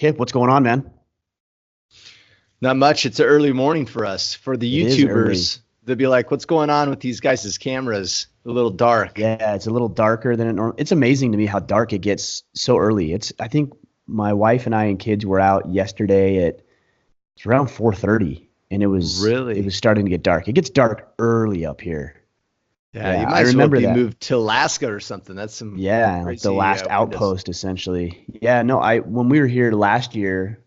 Kip, what's going on, man? Not much. It's an early morning for us. For the It is early. YouTubers, they'll be like, what's going on with these guys' cameras? A little dark. Yeah, it's a little darker than it normally. It's amazing to me how dark it gets so early. I think my wife and I and kids were out yesterday at it's around 4:30, and it was Really? starting to get dark. It gets dark early up here. Yeah, Yeah, you I might as well remember be that. moved to Alaska or something. That's some Yeah, like the crazy last windows. outpost essentially. Yeah, no, I when we were here last year,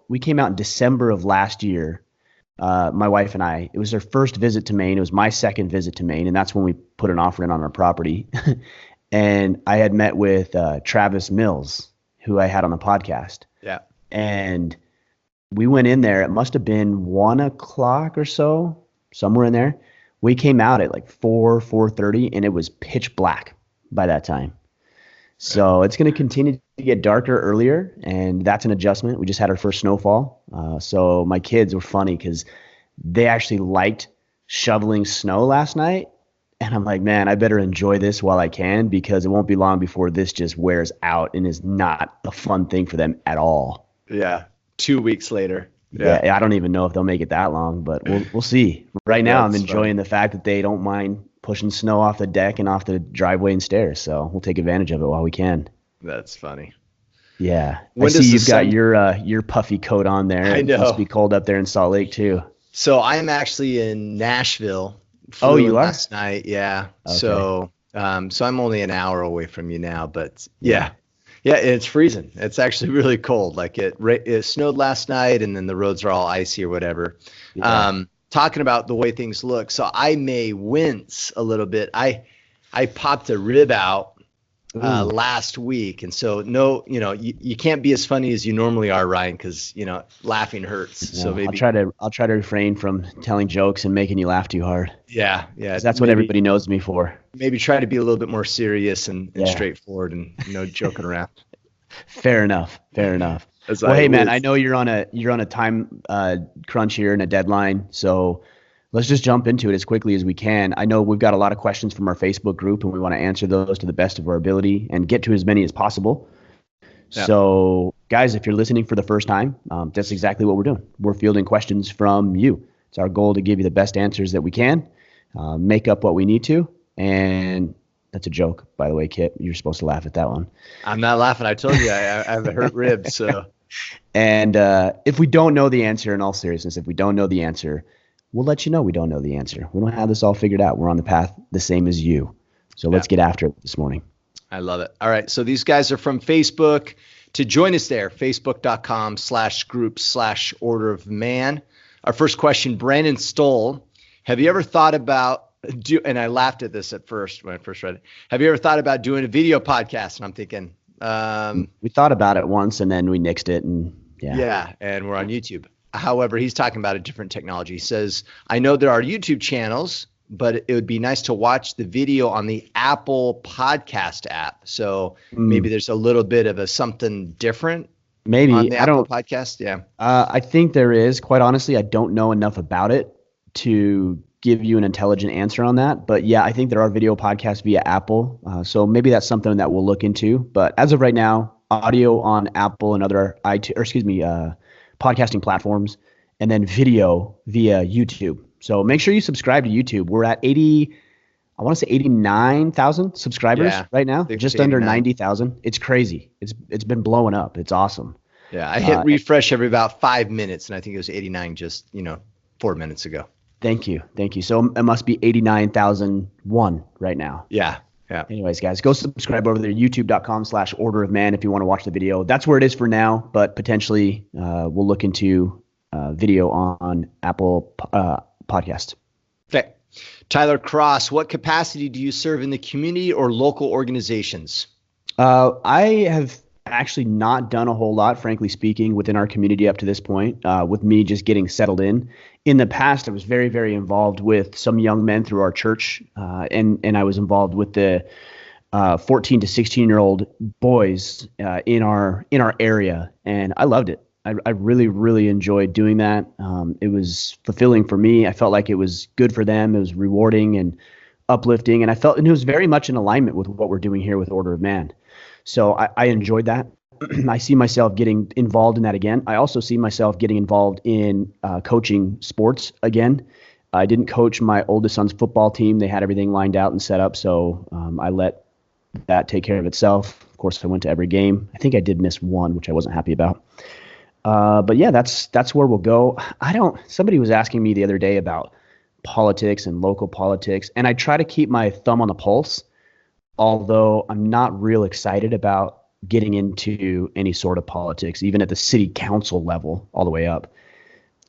we came out in December of last year. My wife and I, it was our first visit to Maine. It was my second visit to Maine, and that's when we put an offer in on our property. And I had met with Travis Mills, who I had on the podcast, Yeah. and we went in there. It must have been 1 o'clock or so, somewhere in there. We came out at like 4:30, and it was pitch black by that time. So it's going to continue to get darker earlier, and that's an adjustment. We just had our first snowfall. So my kids were funny because they actually liked shoveling snow last night. And I'm like, man, I better enjoy this while I can because it won't be long before this just wears out and is not a fun thing for them at all. Yeah. 2 weeks later. Yeah. Yeah, I don't even know if they'll make it that long, but we'll see. Right now, I'm That's funny. enjoying the fact that they don't mind pushing snow off the deck and off the driveway and stairs. So we'll take advantage of it while we can. That's funny. Yeah, I When see does the you've got sun? your puffy coat on there. I It must know. be cold up there in Salt Lake too. So I'm actually in Nashville. Oh, Flew in you are? last night. Yeah. Okay. So I'm only an hour away from you now, but Yeah. yeah. Yeah, it's freezing. It's actually really cold. Like it snowed last night, and then the roads are all icy or whatever. Yeah. Talking about the way things look, so I may wince a little bit. I popped a rib out Ooh. last week, and so no, you can't be as funny as you normally are, Ryan, because laughing hurts. So No, maybe, I'll try to refrain from telling jokes and making you laugh too hard yeah, yeah, because that's what maybe everybody knows me for. maybe try to be a little bit more serious and Yeah. straightforward, and joking around Fair enough. Fair enough. as Well, I hey man, I was. know you're on a time crunch here and a deadline, so let's just jump into it as quickly as we can. I know we've got a lot of questions from our Facebook group, and we want to answer those to the best of our ability and get to as many as possible. Yeah. So, guys, if you're listening for the first time, that's exactly what we're doing. We're fielding questions from you. It's our goal to give you the best answers that we can, make up what we need to, and that's a joke, by the way, Kit. You're supposed to laugh at that one. I'm not laughing. I told you I have a hurt rib. So And if we don't know the answer, in all seriousness, if we don't know the answer, we'll let you know we don't know the answer. We don't have this all figured out. We're on the path the same as you. So yeah, let's get after it this morning. I love it. All right. So these guys are from Facebook. To join us there, facebook.com/group/order of man. Our first question, Brandon Stoll. Have you ever thought about and I laughed at this at first when I first read it. Have you ever thought about doing a video podcast? And I'm thinking, We thought about it once and then we nixed it. And yeah. yeah, and we're on YouTube. However, he's talking about a different technology. He says, I know there are YouTube channels, but it would be nice to watch the video on the Apple Podcast app. So maybe there's a little bit of a something different on Maybe. the I Apple don't. Podcast. Yeah. I think there is. Quite honestly, I don't know enough about it to give you an intelligent answer on that. But yeah, I think there are video podcasts via Apple. So maybe that's something that we'll look into. But as of right now, audio on Apple and other podcasting platforms, and then video via YouTube. So make sure you subscribe to YouTube. We're at I want to say 89,000 subscribers Yeah. right now, I think it's just under 89. 90,000. It's crazy. It's been blowing up. It's awesome. Yeah. I hit Uh, refresh every about 5 minutes, and I think it was 89 just, 4 minutes ago. Thank you. Thank you. So it must be 89,001 right now. Yeah. Yeah. Anyways, guys, go subscribe over there, youtube.com/order of man if you want to watch the video. That's where it is for now, but potentially we'll look into video on Apple podcast. Okay. Tyler Cross, what capacity do you serve in the community or local organizations? I have actually not done a whole lot, frankly speaking, within our community up to this point, with me just getting settled in. In the past, I was very, very involved with some young men through our church, and I was involved with the 14 to 16-year-old boys in our area, and I loved it. I really, really enjoyed doing that. It was fulfilling for me. I felt like it was good for them. It was rewarding and uplifting, and it was very much in alignment with what we're doing here with Order of Man. So I enjoyed that. I see myself getting involved in that again. I also see myself getting involved in coaching sports again. I didn't coach my oldest son's football team. They had everything lined out and set up, so I let that take care of itself. Of course, I went to every game. I think I did miss one, which I wasn't happy about. But yeah, that's where we'll go. Somebody was asking me the other day about politics and local politics, and I try to keep my thumb on the pulse, although I'm not real excited about getting into any sort of politics, even at the city council level, all the way up.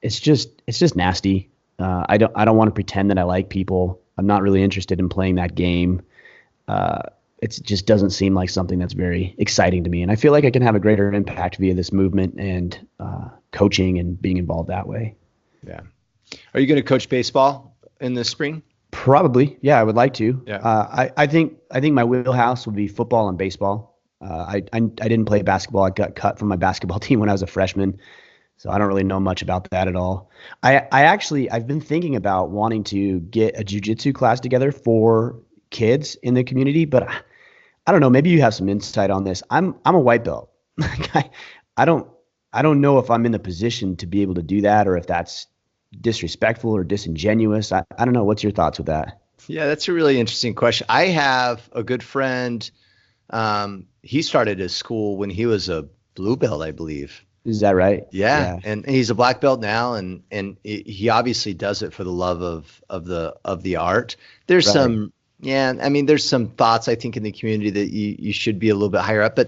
It's just nasty. I don't want to pretend that I like people. I'm not really interested in playing that game. It just doesn't seem like something that's very exciting to me. And I feel like I can have a greater impact via this movement and coaching and being involved that way. Yeah. Are you going to coach baseball in the spring? Probably. Yeah, I would like to. Yeah. I think my wheelhouse would be football and baseball. I didn't play basketball. I got cut from my basketball team when I was a freshman, so I don't really know much about that at all. I've been thinking about wanting to get a jiu-jitsu class together for kids in the community, but I don't know. Maybe you have some insight on this. I'm a white belt. I don't know if I'm in the position to be able to do that, or if that's disrespectful or disingenuous. I don't know. What's your thoughts with that? Yeah, that's a really interesting question. I have a good friend. He started his school when he was a blue belt, I believe. Is that right? Yeah. And he's a black belt now, and he obviously does it for the love of the art. There's Right. there's some thoughts, I think, in the community that you should be a little bit higher up,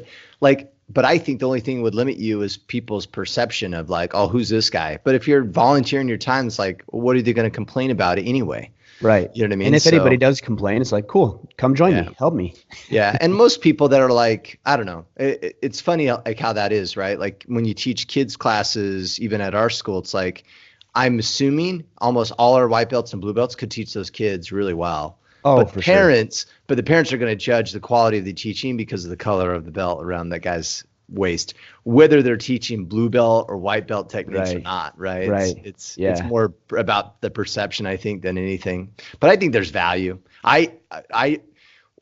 but I think the only thing that would limit you is people's perception of like, oh, who's this guy? But if you're volunteering your time, it's like, well, what are they going to complain about it anyway? Right. You know what I mean? And if anybody does complain, it's like, cool, come join me, help me. Yeah. And most people that are like, I don't know, it's funny like how that is, right? Like when you teach kids classes, even at our school, it's like, I'm assuming almost all our white belts and blue belts could teach those kids really well. Oh, But for sure. the parents are going to judge the quality of the teaching because of the color of the belt around that guy's waist, whether they're teaching blue belt or white belt techniques or Right. not, right? Right. It's Yeah. more about the perception, I think, than anything. But I think there's value. I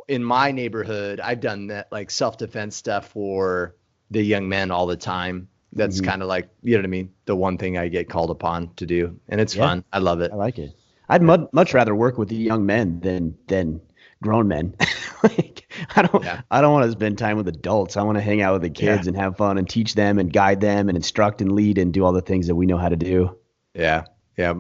in my neighborhood, I've done that like self-defense stuff for the young men all the time. That's kind of like, you know what I mean? The one thing I get called upon to do, and it's Yeah. fun. I love it. I like it. I'd much rather work with the young men than grown men. Like, I don't want to spend time with adults. I want to hang out with the kids and have fun and teach them and guide them and instruct and lead and do all the things that we know how to do. Yeah. Yeah.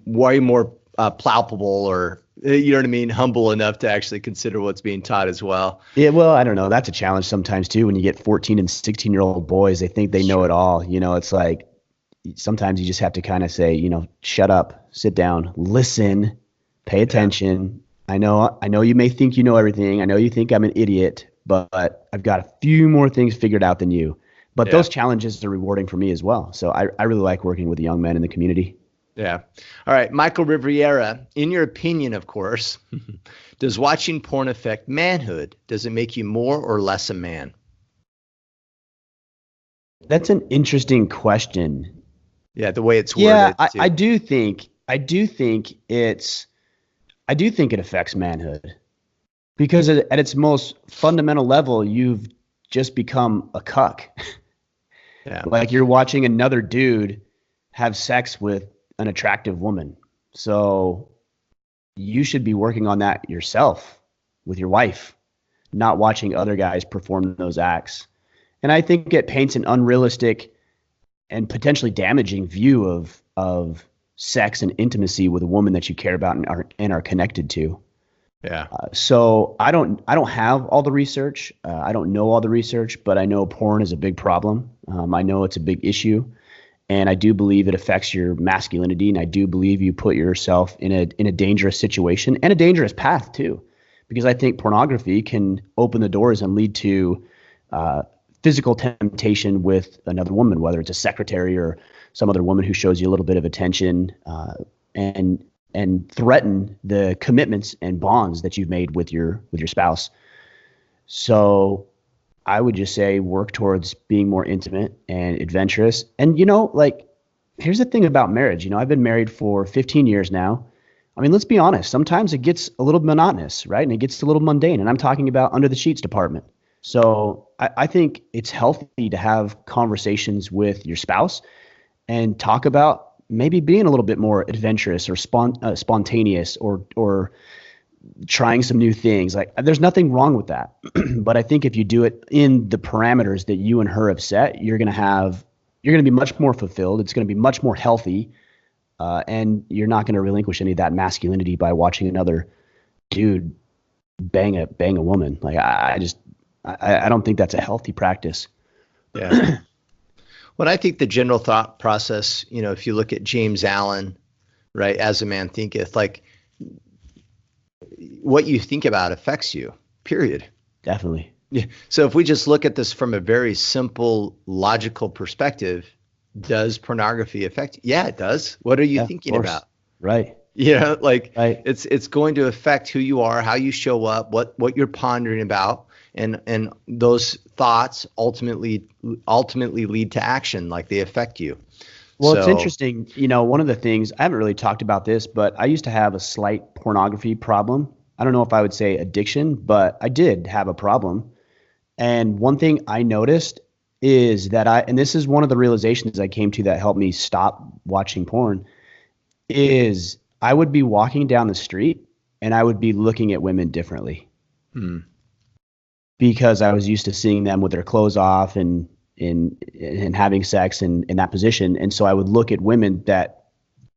Way more palpable, or, you know what I mean? Humble enough to actually consider what's being taught as well. Yeah, well, I don't know. That's a challenge sometimes too. When you get 14 and 16-year-old boys, they think they know it all. It's like sometimes you just have to kind of say, shut up, sit down, listen, pay attention. I know you may think you know everything. I know you think I'm an idiot, but I've got a few more things figured out than you. But those challenges are rewarding for me as well. So I really like working with the young men in the community. Yeah. All right. Michael Riviera, in your opinion, of course, does watching porn affect manhood? Does it make you more or less a man? That's an interesting question. Yeah. The way it's Yeah, worded. I do think it affects manhood, because at its most fundamental level, you've just become a cuck. Yeah. Like you're watching another dude have sex with an attractive woman. So you should be working on that yourself with your wife, not watching other guys perform those acts. And I think it paints an unrealistic and potentially damaging view of sex and intimacy with a woman that you care about and are connected to. Yeah. So I don't have all the research. I don't know all the research, but I know porn is a big problem. I know it's a big issue, and I do believe it affects your masculinity, and I do believe you put yourself in a dangerous situation and a dangerous path too, because I think pornography can open the doors and lead to physical temptation with another woman, whether it's a secretary or some other woman who shows you a little bit of attention, and threaten the commitments and bonds that you've made with your spouse. So I would just say work towards being more intimate and adventurous. And here's the thing about marriage. I've been married for 15 years now. I mean, let's be honest. Sometimes it gets a little monotonous, right? And it gets a little mundane. And I'm talking about under the sheets department. So I think it's healthy to have conversations with your spouse and talk about maybe being a little bit more adventurous or spontaneous or trying some new things. Like there's nothing wrong with that. But I think if you do it in the parameters that you and her have set, you're going to be much more fulfilled. It's going to be much more healthy. And you're not going to relinquish any of that masculinity by watching another dude bang a woman. Like I don't think that's a healthy practice. Yeah. Well, I think the general thought process, if you look at James Allen, right, as a man thinketh, like what you think about affects you, period. Definitely. Yeah. So if we just look at this from a very simple, logical perspective, does pornography affect? Yeah, it does. What are you thinking about? Right. Like Right. it's going to affect who you are, how you show up, what you're pondering about, and those thoughts ultimately lead to action, like they affect you. Well, it's So, interesting. One of the things I haven't really talked about this, but I used to have a slight pornography problem. I don't know if I would say addiction, but I did have a problem. And one thing I noticed is that and this is one of the realizations I came to that helped me stop watching porn, is I would be walking down the street and I would be looking at women differently because I was used to seeing them with their clothes off and having sex in that position. And so I would look at women that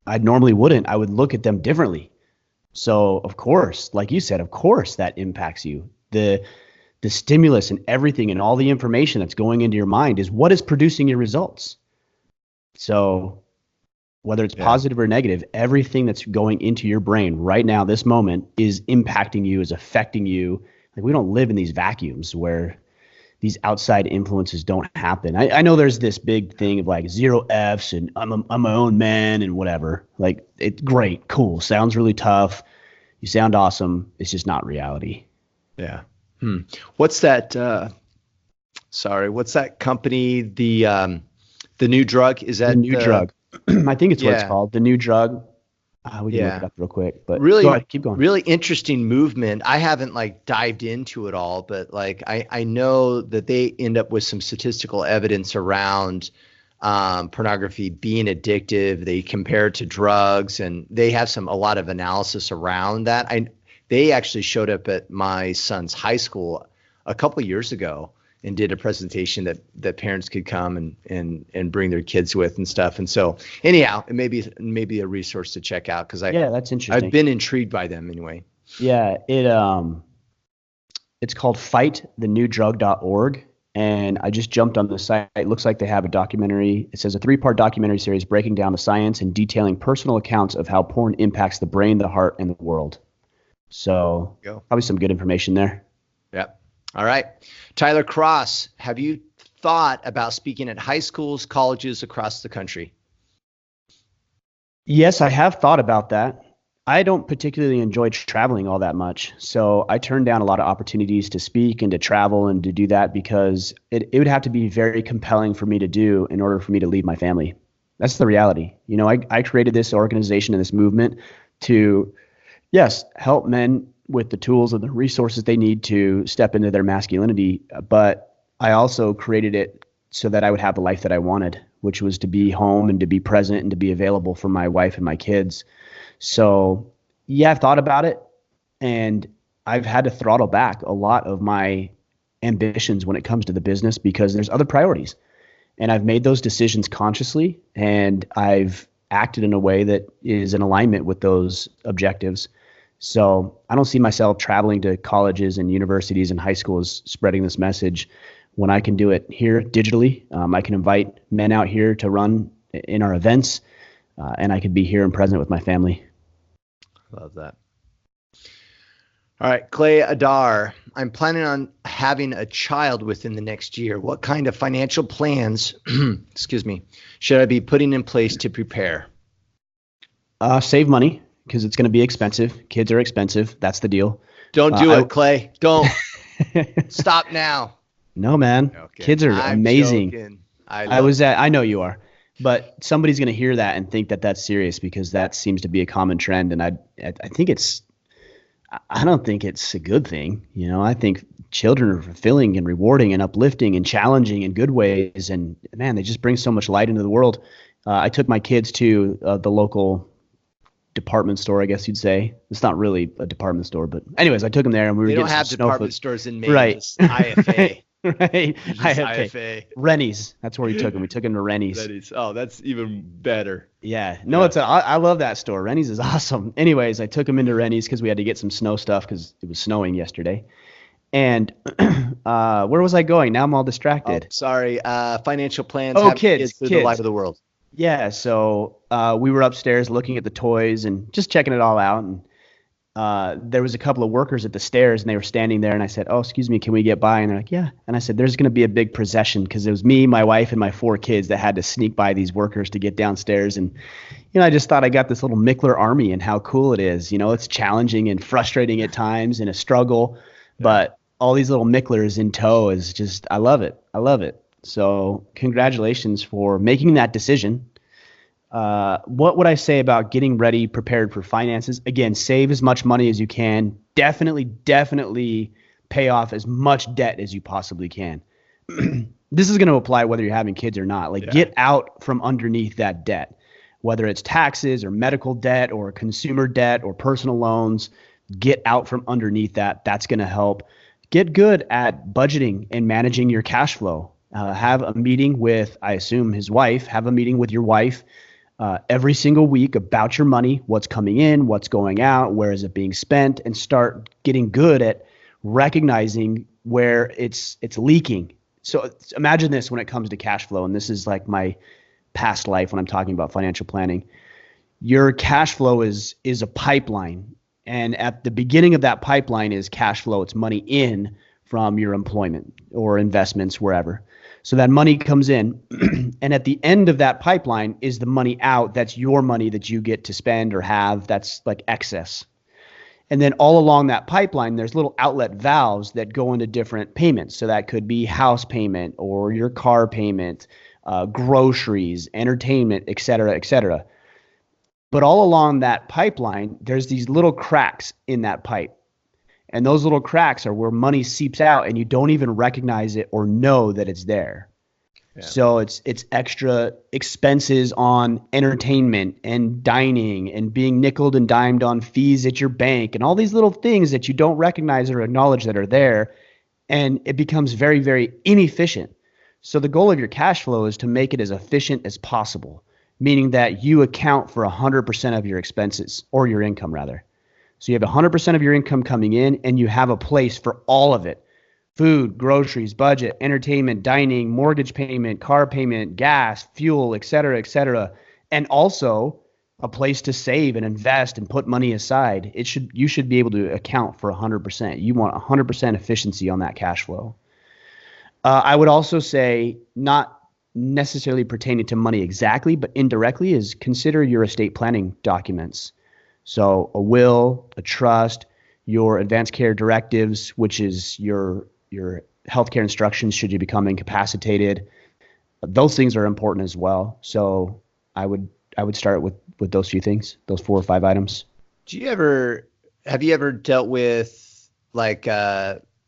I normally wouldn't. I would look at them differently. So of course, like you said, of course that impacts you. The stimulus and everything and all the information that's going into your mind is what is producing your results. So whether it's positive or negative, everything that's going into your brain right now, this moment, is impacting you, is affecting you. Like we don't live in these vacuums where these outside influences don't happen. I know there's this big thing of like 0 Fs and I'm my own man and whatever. Like it's great, cool, sounds really tough. You sound awesome. It's just not reality. Yeah. What's that? What's that company? The new drug, is that the new drug? I think it's what it's called. The new drug. We can look it up real quick, but really, go ahead, keep going. Really interesting movement. I haven't like dived into it all, but like I know that they end up with some statistical evidence around pornography being addictive. They compare it to drugs, and they have a lot of analysis around that. They actually showed up at my son's high school a couple of years ago and did a presentation that parents could come and bring their kids with and stuff. And so anyhow, it may be a resource to check out because that's interesting. I've been intrigued by them anyway. Yeah, it's called fightthenewdrug.org. And I just jumped on the site. It looks like they have a documentary. It says a 3-part documentary series breaking down the science and detailing personal accounts of how porn impacts the brain, the heart, and the world. So probably some good information there. Yep. All right. Tyler Cross, have you thought about speaking at high schools, colleges across the country? Yes, I have thought about that. I don't particularly enjoy traveling all that much. So I turned down a lot of opportunities to speak and to travel and to do that because it would have to be very compelling for me to do in order for me to leave my family. That's the reality. I created this organization and this movement to, yes, help men with the tools and the resources they need to step into their masculinity. But I also created it so that I would have the life that I wanted, which was to be home and to be present and to be available for my wife and my kids. So yeah, I've thought about it, and I've had to throttle back a lot of my ambitions when it comes to the business because there's other priorities. And I've made those decisions consciously, and I've acted in a way that is in alignment with those objectives. So I don't see myself traveling to colleges and universities and high schools spreading this message when I can do it here digitally. I can invite men out here to run in our events, and I could be here and present with my family. Love that. All right, Clay Adar, I'm planning on having a child within the next year. What kind of financial plans, should I be putting in place to prepare? Save money because it's going to be expensive. Kids are expensive. That's the deal. Don't do it, Clay. Don't. Stop now. No, man. Okay. Kids are amazing. Joking. I know you are. But somebody's going to hear that and think that that's serious because that seems to be a common trend. And I think I don't think it's a good thing. I think children are fulfilling and rewarding and uplifting and challenging in good ways. And man, they just bring so much light into the world. I took my kids to the local department store, I guess you'd say. It's not really a department store, but anyways, I took them there and we were They getting don't some have snow department food. stores in Maine, Right. just IFA. Right. Just IFA. IFA. Rennie's. That's where we took them. We took them to Rennie's. That is, oh, that's even better. Yeah. No, Yeah. I love that store. Rennie's is awesome. Anyways, I took them into Rennie's because we had to get some snow stuff because it was snowing yesterday. And where was I going? Now I'm all Oh, distracted. sorry. Financial plans. Oh, Having kids. through the light of the world. Yeah, so we were upstairs looking at the toys and just checking it all out. And there was a couple of workers at the stairs, and they were standing there. And I said, "Oh, excuse me, can we get by?" And they're like, "Yeah." And I said, "There's going to be a big procession," because it was me, my wife, and my 4 kids that had to sneak by these workers to get downstairs. And I just thought I got this little Mickler army and how cool it is. It's challenging and frustrating at times and a struggle, but all these little Micklers in tow is just, I love it. I love it. So congratulations for making that decision. What would I say about getting ready, prepared for finances? Again, save as much money as you can. Definitely pay off as much debt as you possibly can. This is going to apply whether you're having kids or not. Get out from underneath that debt, whether it's taxes or medical debt or consumer debt or personal loans. Get out from underneath that. That's going to help. Get good at budgeting and managing your cash flow. Have a meeting with, I assume, his wife. Have a meeting with your wife every single week about your money, what's coming in, what's going out, where is it being spent, and start getting good at recognizing where it's leaking. So imagine this when it comes to cash flow, and this is like my past life when I'm talking about financial planning. Your cash flow is a pipeline, and at the beginning of that pipeline is cash flow. It's money in from your employment or investments, wherever. So that money comes in, and at the end of that pipeline is the money out. That's your money that you get to spend or have. That's like excess. And then all along that pipeline, there's little outlet valves that go into different payments. So that could be house payment or your car payment, groceries, entertainment, et cetera, et cetera. But all along that pipeline, there's these little cracks in that pipe. And those little cracks are where money seeps out and you don't even recognize it or know that it's there. Yeah. So it's extra expenses on entertainment and dining and being nickeled and dimed on fees at your bank and all these little things that you don't recognize or acknowledge that are there. And it becomes very, very inefficient. So the goal of your cash flow is to make it as efficient as possible, meaning that you account for 100% of your expenses, or your income rather. So you have 100% of your income coming in and you have a place for all of it. Food, groceries, budget, entertainment, dining, mortgage payment, car payment, gas, fuel, et cetera, and also a place to save and invest and put money aside. You should be able to account for 100%. You want 100% efficiency on that cash flow. I would also say, not necessarily pertaining to money exactly, but indirectly, is consider your estate planning documents. So a will, a trust, your advanced care directives, which is your healthcare instructions should you become incapacitated. Those things are important as well. So I would start with those few things, those 4 or 5 items. Have you ever dealt with like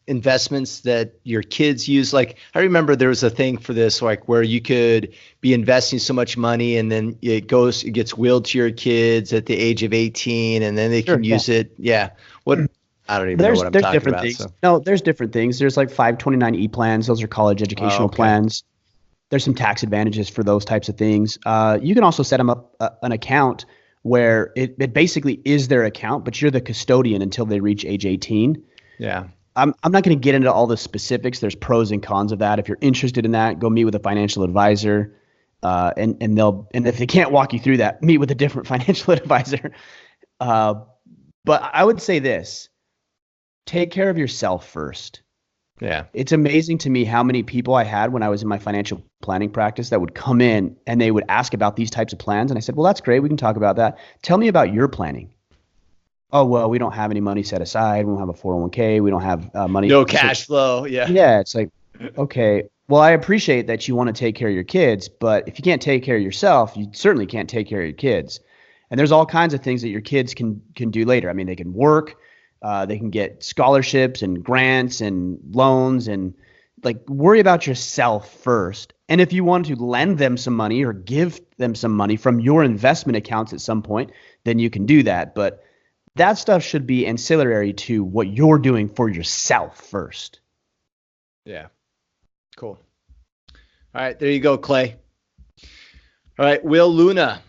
investments that your kids use? Like, I remember there was a thing for this, like where you could be investing so much money and then it gets willed to your kids at the age of 18 and then they can use it. Yeah. I don't even know what I'm talking different about. Things. So. No, there's different things. There's like 529E plans. Those are college educational plans. There's some tax advantages for those types of things. You can also set them up an account where it basically is their account, but you're the custodian until they reach age 18. Yeah. I'm not going to get into all the specifics. There's pros and cons of that. If you're interested in that, go meet with a financial advisor, and if they can't walk you through that, meet with a different financial advisor. But I would say this: take care of yourself first. Yeah. It's amazing to me how many people I had when I was in my financial planning practice that would come in and they would ask about these types of plans, and I said, "Well, that's great. We can talk about that. Tell me about your planning." Oh, well, we don't have any money set aside. We don't have a 401k. We don't have money. No cash flow. Yeah. Yeah. It's like, okay, well, I appreciate that you want to take care of your kids, but if you can't take care of yourself, you certainly can't take care of your kids. And there's all kinds of things that your kids can do later. I mean, they can work. They can get scholarships and grants and loans, and like worry about yourself first. And if you want to lend them some money or give them some money from your investment accounts at some point, then you can do that. But that stuff should be ancillary to what you're doing for yourself first. Yeah. Cool. All right. There you go, Clay. All right. Will Luna.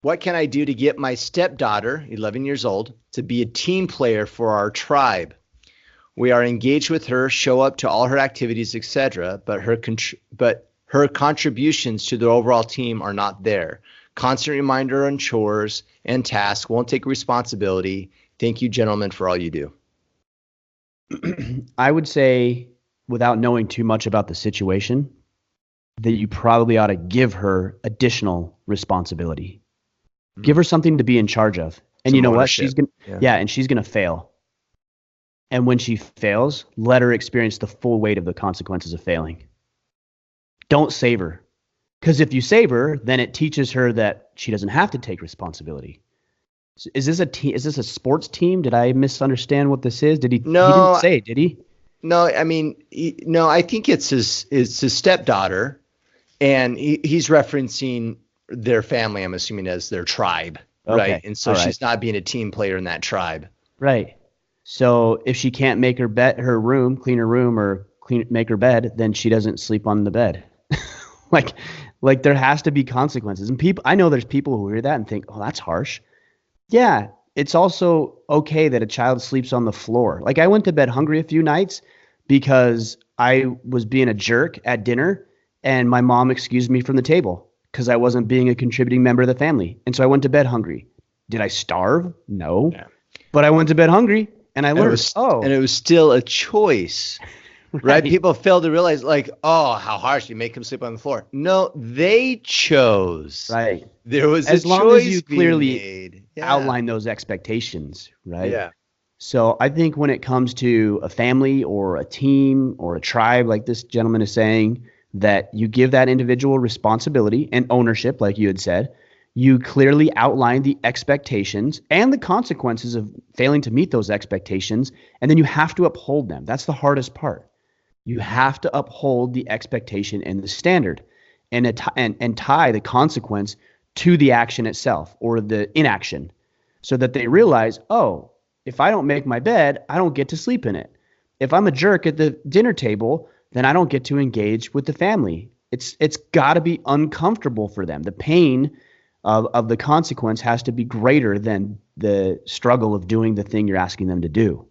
What can I do to get my stepdaughter, 11 years old, to be a team player for our tribe? We are engaged with her, show up to all her activities, etc., but her contributions to the overall team are not there. Constant reminder on chores and tasks, won't take responsibility. Thank you, gentlemen, for all you do. I would say, without knowing too much about the situation, that you probably ought to give her additional responsibility. Give her something to be in charge of. And Some you know what? ownership. She's gonna and she's gonna fail. And when she fails, let her experience the full weight of the consequences of failing. Don't save her. Because if you save her, then it teaches her that she doesn't have to take responsibility. Is this a team? Is this a sports team? Did I misunderstand what this is? No, he didn't say, did he? No, I mean, no, I think it's his stepdaughter, and he's referencing their family, I'm assuming, as their tribe, right? And so she's not being a team player in that tribe. Right. So if she can't make her clean her room, or make her bed, then she doesn't sleep on the bed. like there has to be consequences. And I know there's people who hear that and think, oh, that's harsh. Yeah. It's also okay that a child sleeps on the floor. Like, I went to bed hungry a few nights because I was being a jerk at dinner, and my mom excused me from the table because I wasn't being a contributing member of the family. And so I went to bed hungry. Did I starve? No. Yeah. But I went to bed hungry, and I learned, and it was still a choice. Right? People fail to realize, like, oh, how harsh, you make them sleep on the floor. No, they chose. Right. There was as a long choice as you being clearly made. outline those expectations, right? Yeah. So I think when it comes to a family or a team or a tribe, like this gentleman is saying, that you give that individual responsibility and ownership, like you had said. You clearly outline the expectations and the consequences of failing to meet those expectations, and then you have to uphold them. That's the hardest part. You have to uphold the expectation and the standard, and tie the consequence to the action itself or the inaction, so that they realize, oh, if I don't make my bed, I don't get to sleep in it. If I'm a jerk at the dinner table, then I don't get to engage with the family. It's got to be uncomfortable for them. The pain of the consequence has to be greater than the struggle of doing the thing you're asking them to do.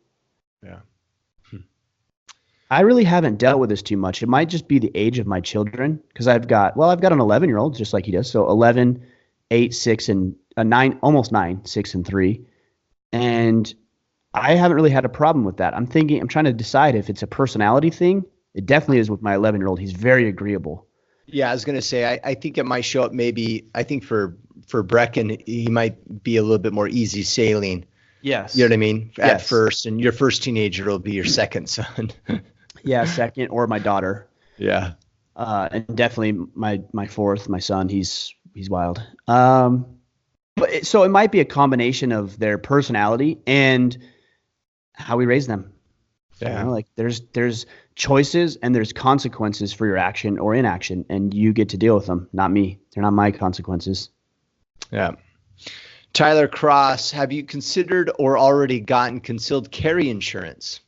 Yeah. I really haven't dealt with this too much. It might just be the age of my children, because I've got an 11-year-old just like he does. So 11, 8, 6, and 9, almost 9, 6, and 3. And I haven't really had a problem with that. I'm trying to decide if it's a personality thing. It definitely is with my 11-year-old. He's very agreeable. Yeah, I was going to say, I think it might show up maybe, I think for Brecken, he might be a little bit more easy sailing. Yes. You know what I mean? At first, and your first teenager will be your second son. Yeah, second, or my daughter. Yeah. And definitely my fourth, my son, he's wild. So it might be a combination of their personality and how we raise them. Yeah. You know, like there's choices and there's consequences for your action or inaction, and you get to deal with them, not me. They're not my consequences. Yeah. Tyler Cross, have you considered or already gotten concealed carry insurance?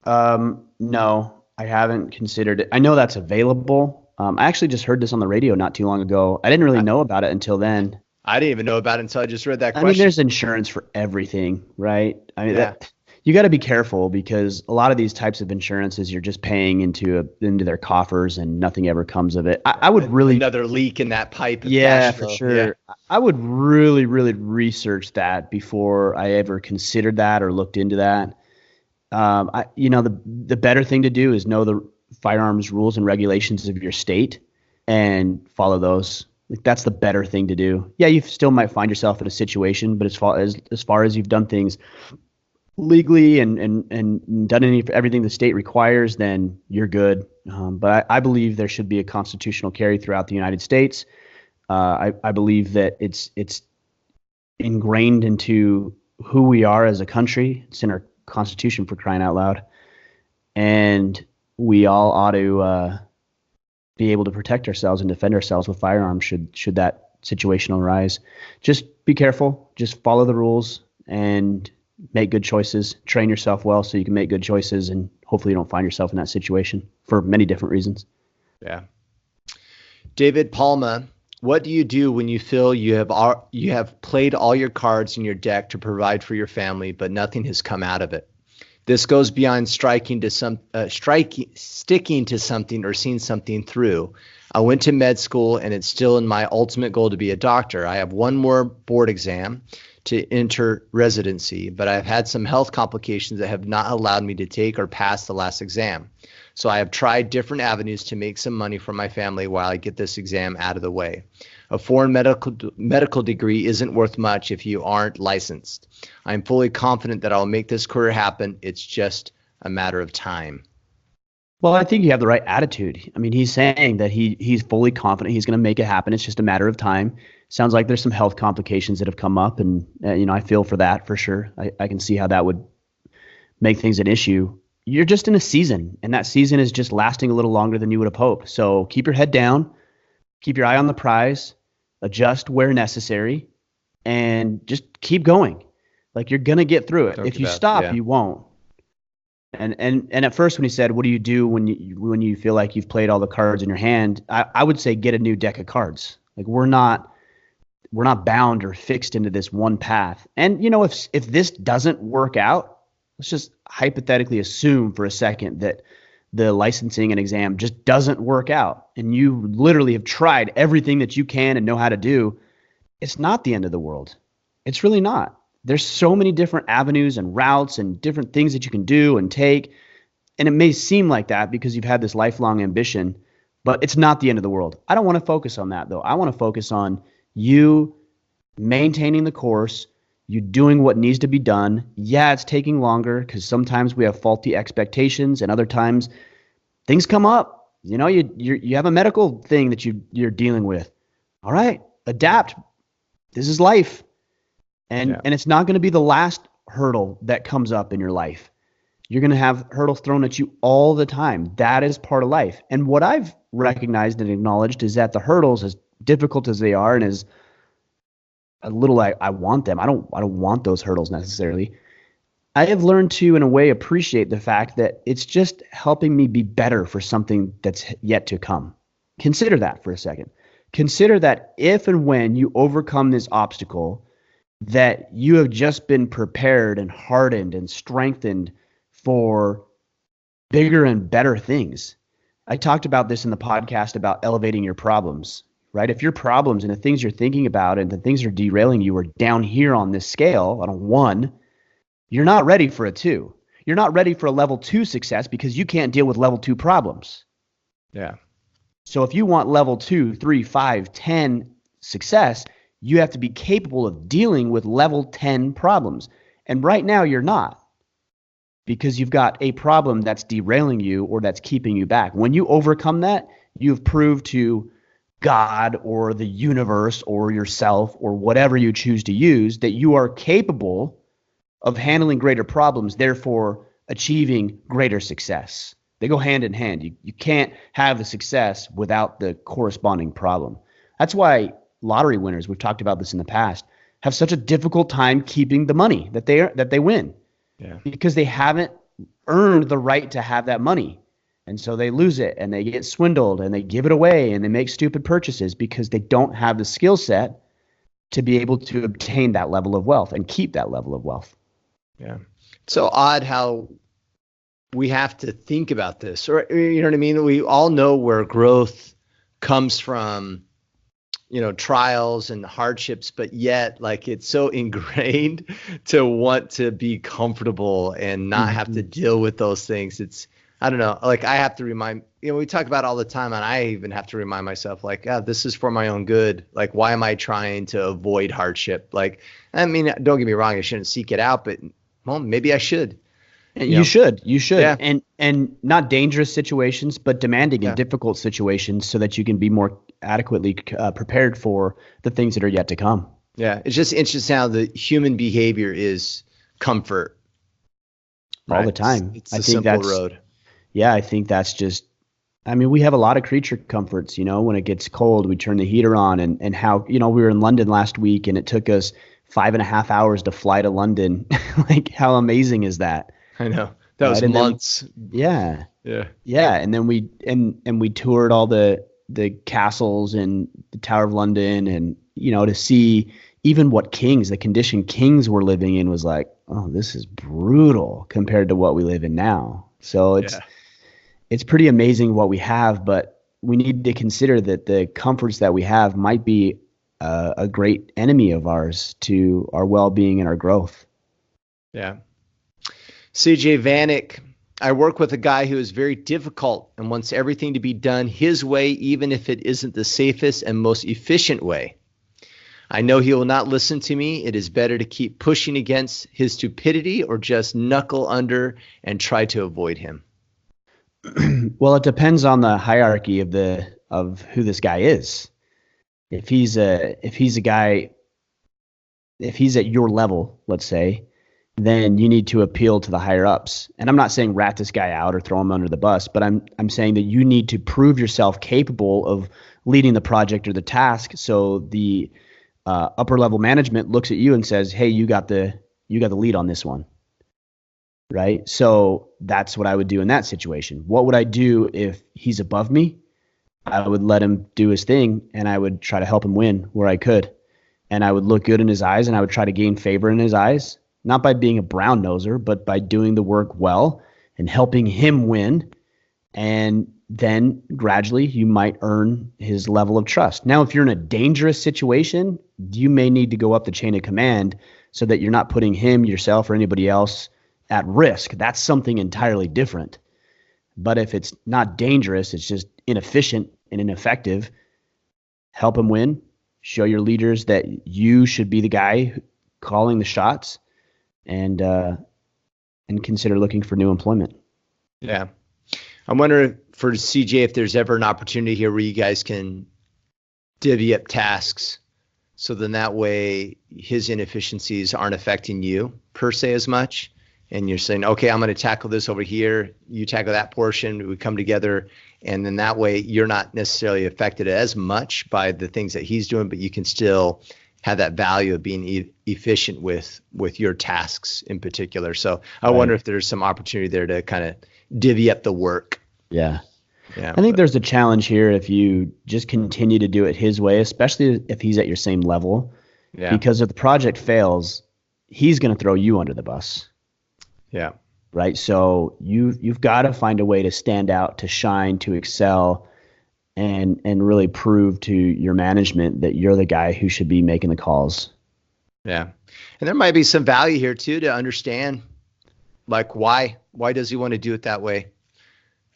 No, I haven't considered it. I know that's available. I actually just heard this on the radio not too long ago. I didn't really know about it until then. I didn't even know about it until I just read that question. I mean, there's insurance for everything, right? I mean, you got to be careful, because a lot of these types of insurances, you're just paying into their coffers and nothing ever comes of it. I would really another leak in that pipe. Yeah, for sure. Yeah. I would really, really research that before I ever considered that or looked into that. The better thing to do is know the firearms rules and regulations of your state and follow those. Like, that's the better thing to do. Yeah, you still might find yourself in a situation, but as far as you've done things legally and done everything the state requires, then you're good. But I believe there should be a constitutional carry throughout the United States. I believe that it's ingrained into who we are as a country. It's in our Constitution, for crying out loud. And we all ought to be able to protect ourselves and defend ourselves with firearms should that situation arise. Just be careful. Just follow the rules and make good choices. Train yourself well so you can make good choices, and hopefully you don't find yourself in that situation for many different reasons. Yeah. David Palma, what do you do when you feel you have played all your cards in your deck to provide for your family, but nothing has come out of it? This goes beyond sticking to something or seeing something through. I went to med school, and it's still in my ultimate goal to be a doctor. I have one more board exam to enter residency, but I've had some health complications that have not allowed me to take or pass the last exam. So I have tried different avenues to make some money for my family while I get this exam out of the way. A foreign medical degree isn't worth much if you aren't licensed. I'm fully confident that I'll make this career happen. It's just a matter of time. Well, I think you have the right attitude. I mean, he's saying that he's fully confident he's going to make it happen. It's just a matter of time. Sounds like there's some health complications that have come up, and I feel for that for sure. I can see how that would make things an issue. You're just in a season, and that season is just lasting a little longer than you would have hoped. So keep your head down, keep your eye on the prize, adjust where necessary, and just keep going. Like, you're going to get through it. If you stop, you won't. And at first when he said, what do you do when you feel like you've played all the cards in your hand, I would say get a new deck of cards. Like, we're not bound or fixed into this one path. And if this doesn't work out, let's just hypothetically assume for a second that the licensing and exam just doesn't work out, and you literally have tried everything that you can and know how to do. It's not the end of the world. It's really not. There's so many different avenues and routes and different things that you can do and take. And it may seem like that because you've had this lifelong ambition, but it's not the end of the world. I don't want to focus on that, though. I want to focus on you maintaining the course, you doing what needs to be done. Yeah, it's taking longer because sometimes we have faulty expectations, and other times things come up. You have a medical thing that you're dealing with. All right, adapt. This is life. And it's not going to be the last hurdle that comes up in your life. You're going to have hurdles thrown at you all the time. That is part of life. And what I've recognized and acknowledged is that the hurdles, as difficult as they are and as a little I want them, I don't want those hurdles necessarily. I have learned to, in a way, appreciate the fact that it's just helping me be better for something that's yet to come. Consider that for a second. Consider that if and when you overcome this obstacle, that you have just been prepared and hardened and strengthened for bigger and better things. I talked about this in the podcast about elevating your problems, right? If your problems and the things you're thinking about and the things that are derailing you are down here on this scale, on a 1, you're not ready for a 2. You're not ready for a level 2 success because you can't deal with level 2 problems. Yeah. So if you want level 2, 3, 5, 10 success, you have to be capable of dealing with level 10 problems. And right now you're not, because you've got a problem that's derailing you or that's keeping you back. When you overcome that, you've proved to God or the universe or yourself or whatever you choose to use that you are capable of handling greater problems, therefore achieving greater success. They go hand in hand. You can't have the success without the corresponding problem. That's why lottery winners, we've talked about this in the past, have such a difficult time keeping the money that they win. Yeah. Because they haven't earned the right to have that money. And so they lose it and they get swindled and they give it away and they make stupid purchases because they don't have the skill set to be able to obtain that level of wealth and keep that level of wealth. Yeah. It's so odd how we have to think about this, or you know what I mean? We all know where growth comes from, trials and hardships, but yet like it's so ingrained to want to be comfortable and not have to deal with those things. I don't know, like I have to remind, we talk about it all the time, and I even have to remind myself like, this is for my own good. Like, why am I trying to avoid hardship? Like, I mean, don't get me wrong, I shouldn't seek it out, but well, maybe I should. You should. Yeah. And not dangerous situations, but demanding and difficult situations so that you can be more adequately prepared for the things that are yet to come. Yeah. It's just interesting how the human behavior is comfort. all Right. the time. It's I the think simple that's, road. yeah, I think that's just, I mean, we have a lot of creature comforts, you know, when it gets cold, we turn the heater on and how, you know, we were in London last week and it took us 5.5 hours to fly to London. Like, how amazing is that? I know. That Right. was And then, months. yeah, Yeah. yeah. And then we toured all the castles and the Tower of London and, you know, to see even what the condition kings were living in was like, oh, this is brutal compared to what we live in now. So Yeah. it's pretty amazing what we have, but we need to consider that the comforts that we have might be a great enemy of ours to our well-being and our growth. Yeah. CJ Vanek, I work with a guy who is very difficult and wants everything to be done his way, even if it isn't the safest and most efficient way. I know he will not listen to me. It is better to keep pushing against his stupidity or just knuckle under and try to avoid him. Well, it depends on the hierarchy of who this guy is. If he's a guy, if he's at your level, let's say, then you need to appeal to the higher ups. And I'm not saying rat this guy out or throw him under the bus, but I'm saying that you need to prove yourself capable of leading the project or the task. So the upper level management looks at you and says, "Hey, you got the lead on this one." Right? So that's what I would do in that situation. What would I do if he's above me? I would let him do his thing and I would try to help him win where I could. And I would look good in his eyes and I would try to gain favor in his eyes, not by being a brown noser, but by doing the work well and helping him win. And then gradually you might earn his level of trust. Now, if you're in a dangerous situation, you may need to go up the chain of command so that you're not putting him, yourself, or anybody else at risk. That's something entirely different. But if it's not dangerous, it's just inefficient and ineffective, help him win. Show your leaders that you should be the guy calling the shots, and consider looking for new employment. Yeah. I wonder for CJ if there's ever an opportunity here where you guys can divvy up tasks so then that way his inefficiencies aren't affecting you per se as much. And you're saying, okay, I'm going to tackle this over here. You tackle that portion. We come together. And then that way you're not necessarily affected as much by the things that he's doing, but you can still have that value of being efficient with your tasks in particular. So I wonder if there's some opportunity there to kind of divvy up the work. Yeah. Yeah. I think there's a challenge here if you just continue to do it his way, especially if he's at your same level. Yeah. Because if the project fails, he's going to throw you under the bus. Yeah. Right. So you've got to find a way to stand out, to shine, to excel, and really prove to your management that you're the guy who should be making the calls. Yeah. And there might be some value here too to understand, like, why does he want to do it that way?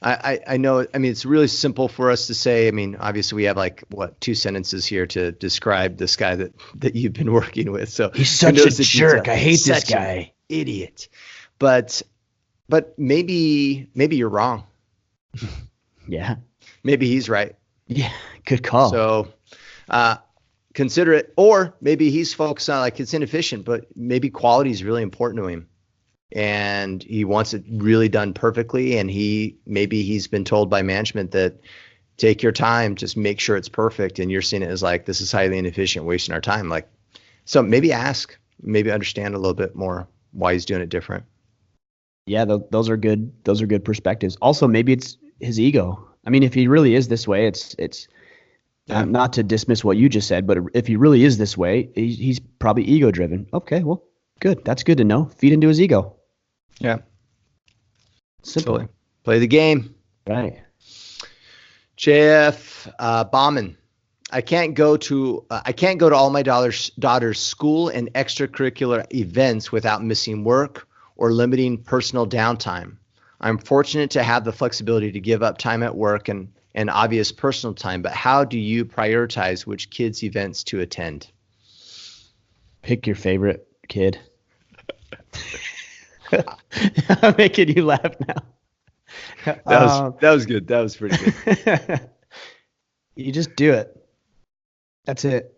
I know, I mean, it's really simple for us to say. I mean, obviously we have like two sentences here to describe this guy that you've been working with. So he's such a jerk. I hate this guy. Idiot. But maybe you're wrong. Yeah. Maybe he's right. Yeah. Good call. So consider it. Or maybe he's focused on like it's inefficient, but maybe quality is really important to him. And he wants it really done perfectly. And maybe he's been told by management that take your time, just make sure it's perfect. And you're seeing it as like, this is highly inefficient, wasting our time. Like, so maybe understand a little bit more why he's doing it different. Yeah, those are good. Those are good perspectives. Also, maybe it's his ego. I mean, if he really is this way, it's not to dismiss what you just said, but if he really is this way, he's probably ego driven. Okay, well, good. That's good to know. Feed into his ego. Yeah. Simple. Totally. Play the game. Right. JF Bauman. I can't go to all my daughter's school and extracurricular events without missing work or limiting personal downtime. I'm fortunate to have the flexibility to give up time at work and obvious personal time, but how do you prioritize which kids' events to attend? Pick your favorite kid. I'm making you laugh now. That was good. That was pretty good. You just do it. That's it.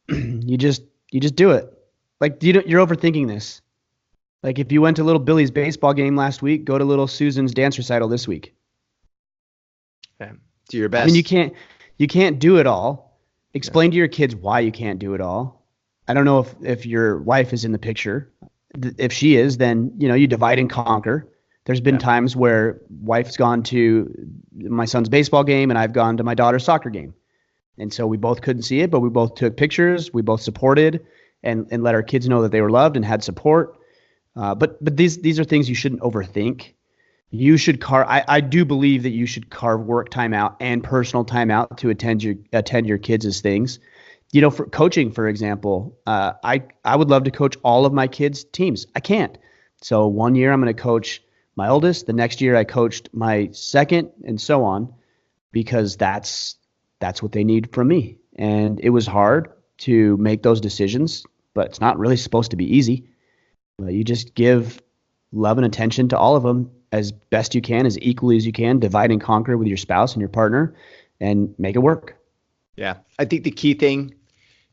You just You just do it. Like you're overthinking this. Like if you went to little Billy's baseball game last week, go to little Susan's dance recital this week. Okay. Do your I mean, best. you can't do it all. Explain to your kids why you can't do it all. I don't know if your wife is in the picture. If she is, then you divide and conquer. There's been Yeah. times where wife's gone to my son's baseball game and I've gone to my daughter's soccer game. And so we both couldn't see it, but we both took pictures. We both supported and let our kids know that they were loved and had support. But these are things you shouldn't overthink. You should I do believe that you should carve work time out and personal time out to attend your kids' things. For coaching, for example, I would love to coach all of my kids' teams. I can't. So one year I'm going to coach my oldest. The next year I coached my second, and so on, because that's what they need from me. And it was hard to make those decisions, but it's not really supposed to be easy. You just give love and attention to all of them as best you can, as equally as you can, divide and conquer with your spouse and your partner, and make it work. Yeah. I think the key thing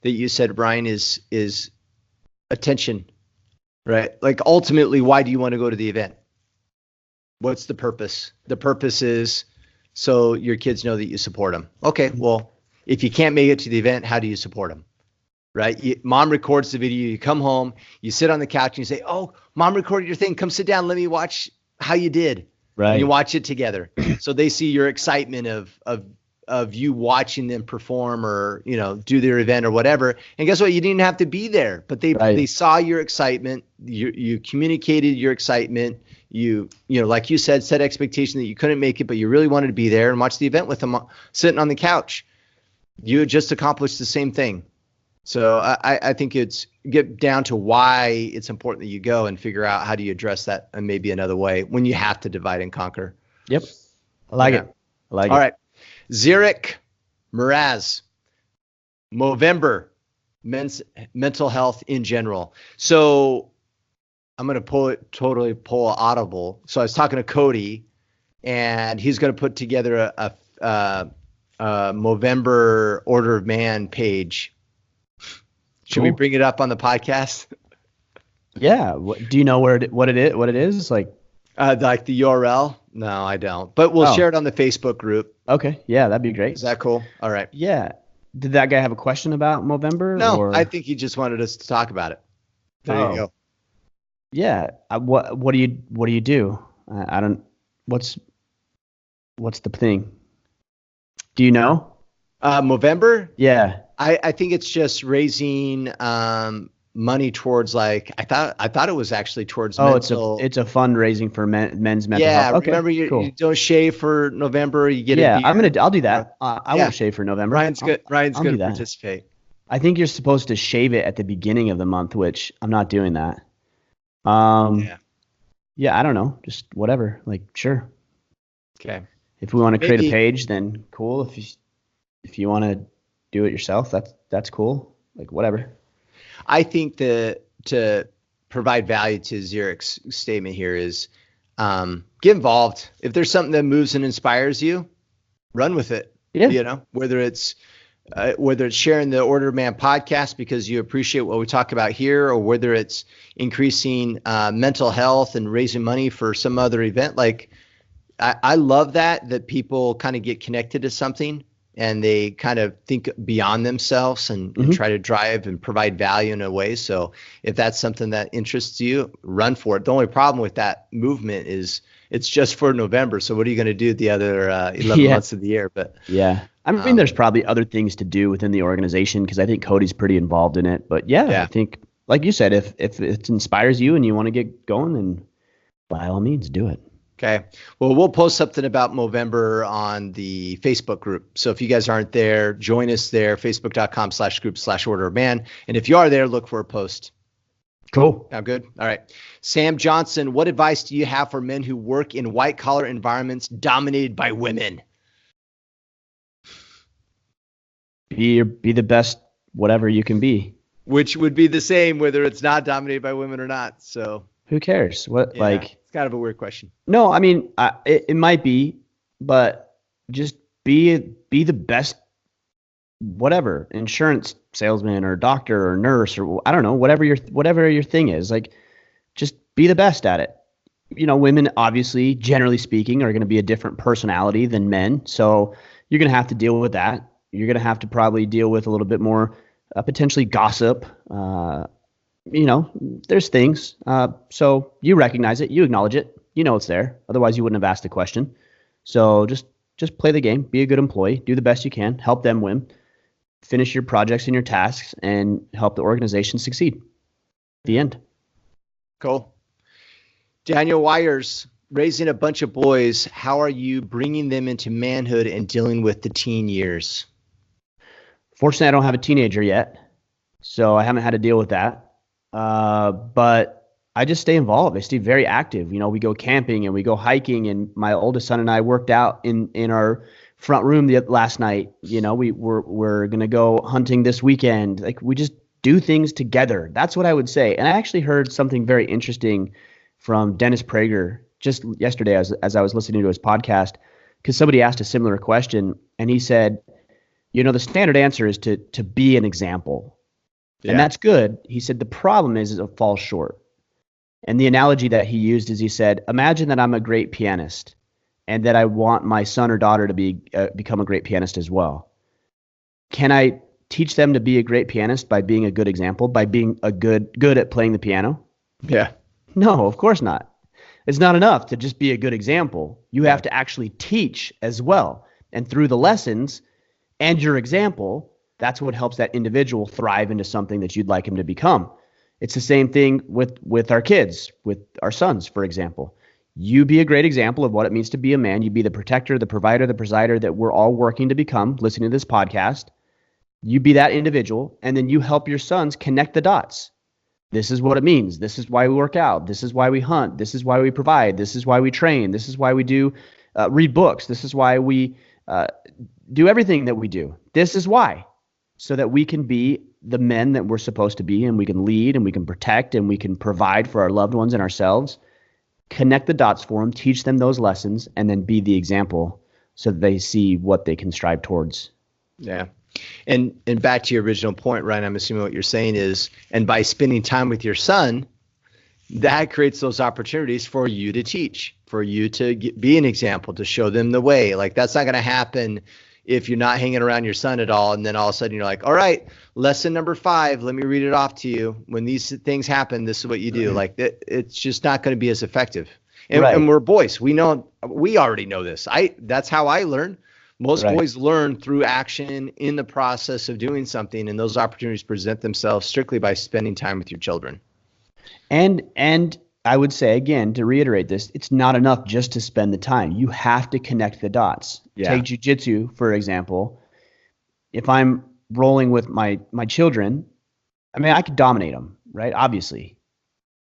that you said, Brian, is attention, right? Like ultimately, why do you want to go to the event? What's the purpose? The purpose is so your kids know that you support them. Okay, well, if you can't make it to the event, how do you support them? Right? Mom records the video. You come home, you sit on the couch, and you say, "Oh, mom recorded your thing. Come sit down. Let me watch how you did." Right. And you watch it together, so they see your excitement of you watching them perform or do their event or whatever. And guess what? You didn't have to be there, but they saw your excitement. You communicated your excitement. You like you said, set expectation that you couldn't make it, but you really wanted to be there and watch the event with them sitting on the couch. You just accomplished the same thing. So I think it's get down to why it's important that you go and figure out how do you address that in maybe another way when you have to divide and conquer. Yep. I like it. All right. Zurich Mraz, Movember, mental health in general. So I'm going to totally pull audible. So I was talking to Cody, and he's going to put together a Movember Order of Man page. Should we bring it up on the podcast? Yeah. Do you know what it is? Like the URL? No, I don't. But we'll share it on the Facebook group. Okay. Yeah, that'd be great. Is that cool? All right. Yeah. Did that guy have a question about Movember? No, I think he just wanted us to talk about it. There you go. Yeah. What do you do? I don't. What's the thing? Do you know? Movember? Yeah. I think it's just raising money towards I thought it was actually towards mental. It's a fundraising for men's mental health. Yeah, okay, remember you don't shave for November, you get a beer. I'll do that. I won't shave for November. Ryan's good to participate. I think you're supposed to shave it at the beginning of the month, which I'm not doing that. Yeah, I don't know, just whatever. Sure. Okay. If we want to create a page, then cool. If you want to do it yourself, that's cool. Whatever. I think to provide value to Zurich's statement here is get involved. If there's something that moves and inspires you, run with it. Yeah. Whether it's sharing the Order of Man podcast because you appreciate what we talk about here, or whether it's increasing mental health and raising money for some other event. I love that people kind of get connected to something and they kind of think beyond themselves and try to drive and provide value in a way. So if that's something that interests you, run for it. The only problem with that movement is it's just for November. So what are you going to do the other 11 months of the year? But yeah, I mean, there's probably other things to do within the organization because I think Cody's pretty involved in it. But yeah, I think, like you said, if it inspires you and you want to get going, then by all means, do it. Okay. Well, we'll post something about Movember on the Facebook group. So if you guys aren't there, join us there, facebook.com/group/Order of Man. And if you are there, look for a post. Cool. Sound good? All right. Sam Johnson, what advice do you have for men who work in white collar environments dominated by women? Be the best whatever you can be. Which would be the same whether it's not dominated by women or not. So who cares? It's kind of a weird question. No, I mean it might be, but just be the best whatever, insurance salesman or doctor or nurse or I don't know, whatever your thing is. Like, just be the best at it. Women obviously, generally speaking, are going to be a different personality than men. So you're going to have to deal with that. You're going to have to probably deal with a little bit more potentially gossip. There's things. So you recognize it, you acknowledge it, it's there. Otherwise, you wouldn't have asked the question. So just play the game, be a good employee, do the best you can, help them win, finish your projects and your tasks, and help the organization succeed. The end. Cool. Daniel Wires, raising a bunch of boys, how are you bringing them into manhood and dealing with the teen years? Fortunately, I don't have a teenager yet, so I haven't had to deal with that. But I just stay involved. I stay very active. We go camping and we go hiking, and my oldest son and I worked out in our front room last night. We're gonna go hunting this weekend. Like, we just do things together. That's what I would say. And I actually heard something very interesting from Dennis Prager just yesterday as I was listening to his podcast, because somebody asked a similar question, and he said, the standard answer is to be an example. Yeah. And that's good. He said the problem is it falls short. And the analogy that he used is, he said, imagine that I'm a great pianist and that I want my son or daughter to become a great pianist as well. Can I teach them to be a great pianist by being a good example, by being a good at playing the piano? Yeah. No, of course not. It's not enough to just be a good example. You have to actually teach as well. And through the lessons and your example, that's what helps that individual thrive into something that you'd like him to become. It's the same thing with our kids, with our sons, for example. You be a great example of what it means to be a man. You be the protector, the provider, the presider that we're all working to become, listening to this podcast. You be that individual, and then you help your sons connect the dots. This is what it means. This is why we work out. This is why we hunt. This is why we provide. This is why we train. This is why we do read books. This is why we do everything that we do. This is why. So that we can be the men that we're supposed to be, and we can lead, and we can protect, and we can provide for our loved ones and ourselves. Connect the dots for them, teach them those lessons, and then be the example so that they see what they can strive towards. Yeah. And back to your original point, Ryan, I'm assuming what you're saying is, and by spending time with your son, that creates those opportunities for you to teach, for you to be an example, to show them the way. Like, that's not going to happen if you're not hanging around your son at all. And then all of a sudden you're like, all right, lesson number 5, let me read it off to you. When these things happen, this is what you do. Like, it's just not going to be as effective. And, right. And we're boys. We already know this. That's how I learn. Most boys learn through action in the process of doing something, and those opportunities present themselves strictly by spending time with your children. And I would say, again, to reiterate this, it's not enough just to spend the time. You have to connect the dots. Yeah. Take jiu-jitsu, for example. If I'm rolling with my children, I mean, I could dominate them, right? Obviously,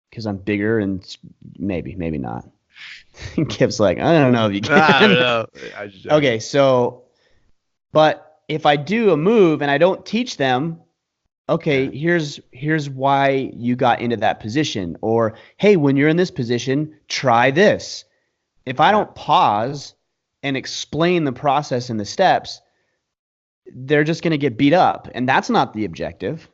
because I'm bigger, and maybe not. Kip's like, I don't know if you can. I don't know. Okay, so, but if I do a move and I don't teach them, okay, here's why you got into that position. Or, hey, when you're in this position, try this. If I don't pause and explain the process and the steps, they're just going to get beat up. And that's not the objective.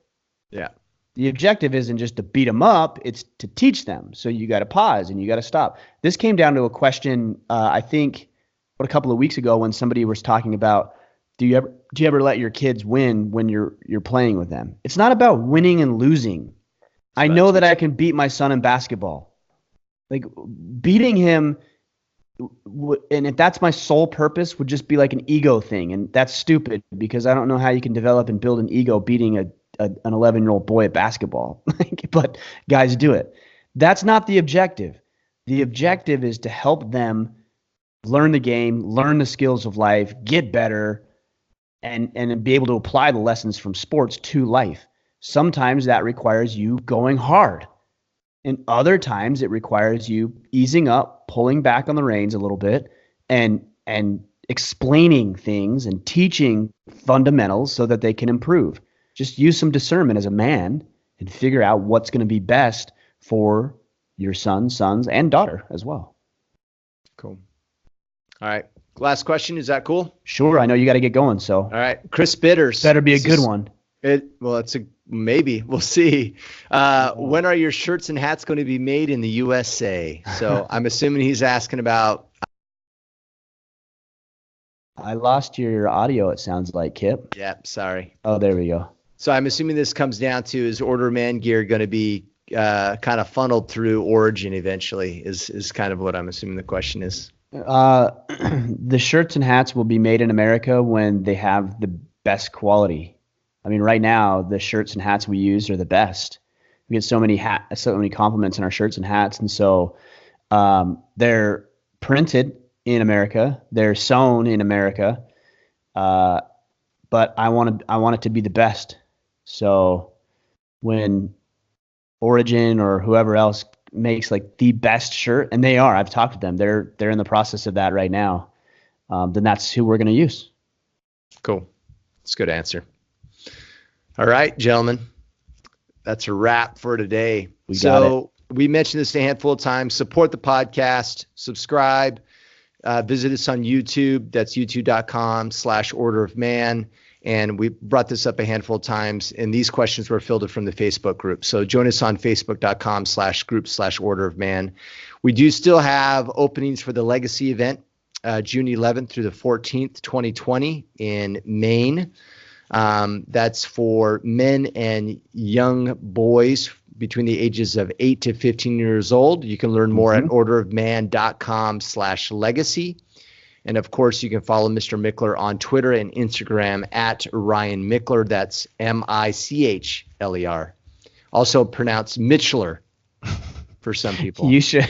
Yeah. The objective isn't just to beat them up, it's to teach them. So you got to pause and you got to stop. This came down to a question, I think, a couple of weeks ago when somebody was talking about, do you ever let your kids win when you're playing with them? It's not about winning and losing. I know that I can beat my son in basketball. Like, beating him, and if that's my sole purpose, would just be like an ego thing. And that's stupid, because I don't know how you can develop and build an ego beating an 11-year-old boy at basketball. But guys do it. That's not the objective. The objective is to help them learn the game, learn the skills of life, get better, and be able to apply the lessons from sports to life. Sometimes that requires you going hard. And other times it requires you easing up, pulling back on the reins a little bit, and explaining things and teaching fundamentals so that they can improve. Just use some discernment as a man and figure out what's going to be best for your sons, and daughter as well. Cool. All right. Last question. Is that cool? Sure. I know you got to get going, so. All right. Chris Bitters. Better be a good one. Well, it's a maybe. We'll see. When are your shirts and hats going to be made in the USA? So I'm assuming he's asking about. I lost your audio, it sounds like, Kip. Yeah, sorry. Oh, there we go. So I'm assuming this comes down to, is Order of Man gear going to be kind of funneled through Origin eventually, is kind of what I'm assuming the question is. The shirts and hats will be made in America when they have the best quality. I mean, right now, the shirts and hats we use are the best. We get so many compliments on our shirts and hats. And so they're printed in America. They're sewn in America. But I want it to be the best. So when Origin or whoever else makes like the best shirt, and they are, I've talked to them, they're in the process of that right now, then that's who we're going to use. Cool. That's a good answer. All right, gentlemen, that's a wrap for today. We mentioned this a handful of times. Support the podcast, subscribe, visit us on YouTube. That's youtube.com/Order of Man. And we brought this up a handful of times, and these questions were filtered from the Facebook group. So join us on facebook.com/group/Order of Man. We do still have openings for the Legacy event, June 11th through the 14th, 2020 in Maine. That's for men and young boys between the ages of 8 to 15 years old. You can learn more at orderofman.com/legacy. And of course, you can follow Mr. Michler on Twitter and Instagram at Ryan Michler. That's Michler. Also pronounced Mitchler for some people. You should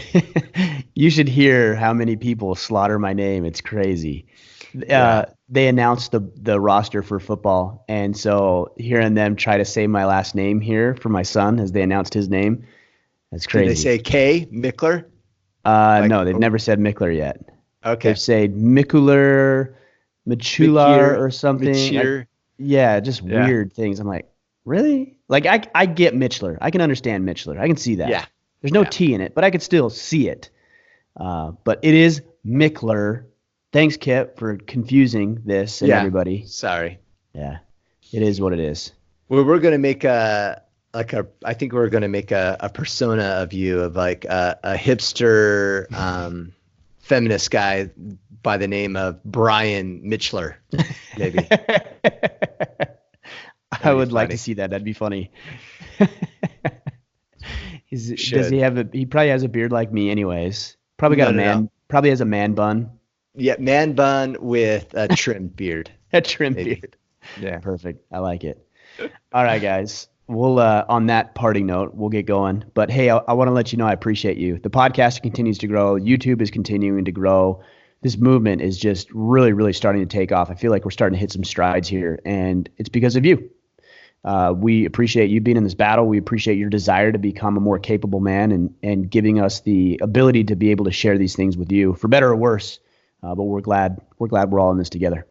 hear how many people slaughter my name. It's crazy. They announced the roster for football, and so hearing them try to say my last name here for my son as they announced his name, that's crazy. Did they say K, Michler? No, they've never said Michler yet. Okay. They've said Michular, or something. Just weird things. I'm like, really? Like I get Mitchler. I can understand Mitchler. I can see that. Yeah. There's no T in it, but I could still see it. But it is Michler. Thanks, Kip, for confusing this and everybody. Sorry. Yeah. It is what it is. Well, we're gonna make I think we're gonna make a persona of you, of like a hipster feminist guy by the name of Brian Mitchler, maybe. I would like to see that. That'd be funny. Does he have he probably has a beard like me anyways. Probably got probably has a man bun. Yeah, man bun with a trimmed beard. A trimmed beard. Yeah. Perfect. I like it. All right, guys. We'll on that parting note, we'll get going. But hey, I want to let you know I appreciate you. The podcast continues to grow. YouTube is continuing to grow. This movement is just really, really starting to take off. I feel like we're starting to hit some strides here, and it's because of you. We appreciate you being in this battle. We appreciate your desire to become a more capable man and giving us the ability to be able to share these things with you, for better or worse. But we're glad we're all in this together.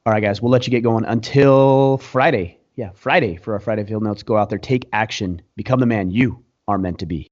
All right, guys, we'll let you get going until Friday. Yeah, Friday for our Friday Field Notes. Go out there, take action, become the man you are meant to be.